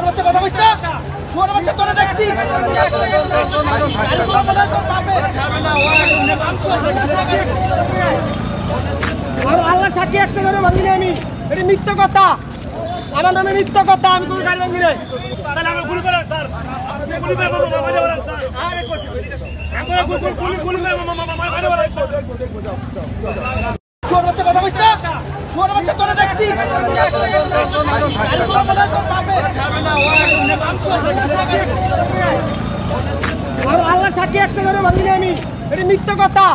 শুয়ার বাচ্চা কথা কইছ শুয়ার বাচ্চা তোরে দেখছি আর আল্লাহ সাক্ষী একটা করে ভাঙি না আমি এটা মিথ্যা কথা আমার নামে মিথ্যা কথা আমি কোনো গাড়ি ভাঙি নাই তাহলে আমরা গুলি করেন স্যার গুলি করে মামা মারে বলেন স্যার আরে কইছি আমরা গুলি করে মামা মারে বলেন দেখো যাও শুয়ার বাচ্চা কথা কইছ শুয়ার বাচ্চা তোরে দেখছি আর আল্লাহ সাক্ষী একটা করে ভাঙি না আমি এটা মিথ্যা কথা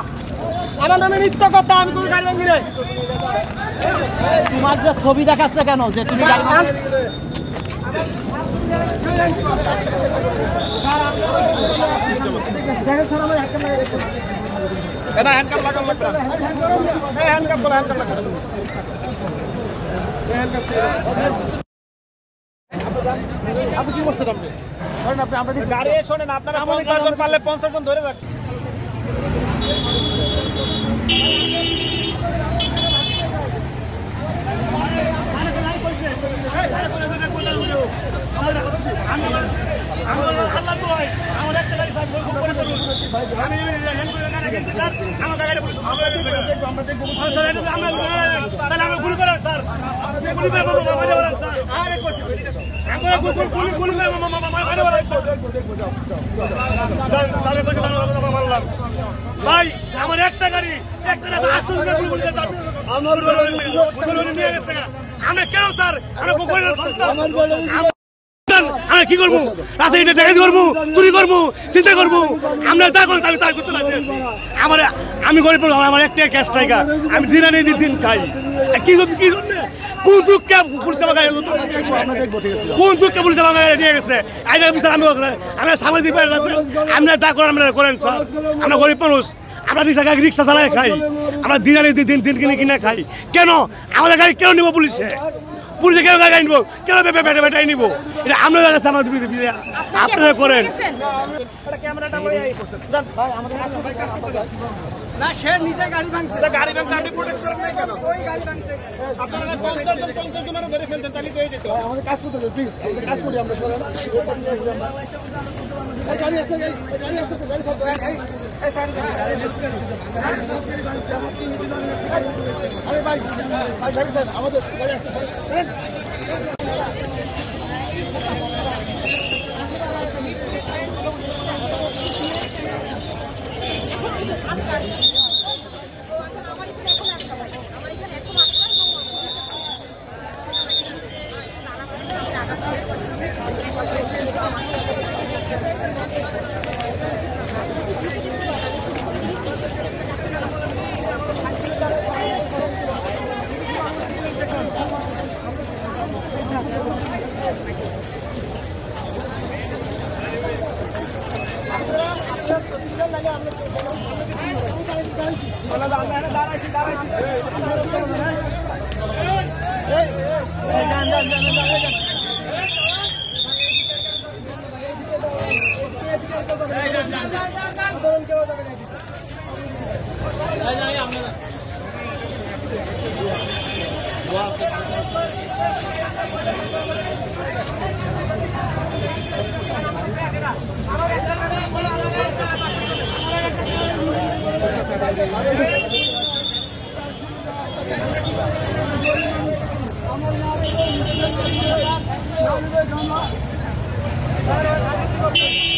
আমার নামে মিথ্যা কথা আমি কোনো গাড়ি ভাঙি নাই তোমার যে ছবি দেখাচ্ছে কেন যে তুমি গাড়ি আপনি কি করছেন আপনি গাড়ি শোনেন আপনারা 50 জন পারলে 50 জন ধরে রাখেন ভাই আমার একটা গাড়ি আমি কেন স্যার আমি কি করবো রাস্তায় ডাকাতি করবো চুরি করবো চিন্তা করবো আমরা যা করি তাহলে তাই করতে পারছি আমার আমি গরিব আমার একটা ক্যাশ টাকা আমি দিন আনি দিন খাই কি কি কোন দুঃখে পুলিশ আমাকে কোন দুঃখে পুলিশ আমাকে নিয়ে গেছে আইনের বিচার আমি সামাজিক আমরা যা করেন আমরা করেন স্যার আমরা গরিব মানুষ আমরা রিক্সা চালাই খাই আমরা দিন আনি দিন কিনে কিনে খাই কেন আমাদের গাড়ি কেন নিব পুলিশে পুলিশে কেন গাড়ি নিব কেন বেটাই নিব এটা আমরা কাছে আমাদের আপনারা করেন না সে নিজে গাড়ি ভাঙছে গাড়ি ভাঙছে আপনি প্রোটেক্ট করেন না কেন ওই গাড়ি ভাঙছে আপনারা 50 জন ধরে ফেলতেন তাহলে তো এই যেত আমাদের কাজ করতে দিন প্লিজ আমাদের কাজ করি আমরা সরেন এই গাড়ি আসছে গাড়ি সব এই সাইড আরে ভাই গাড়ি স্যার আমাদের গাড়ি আসছে আমার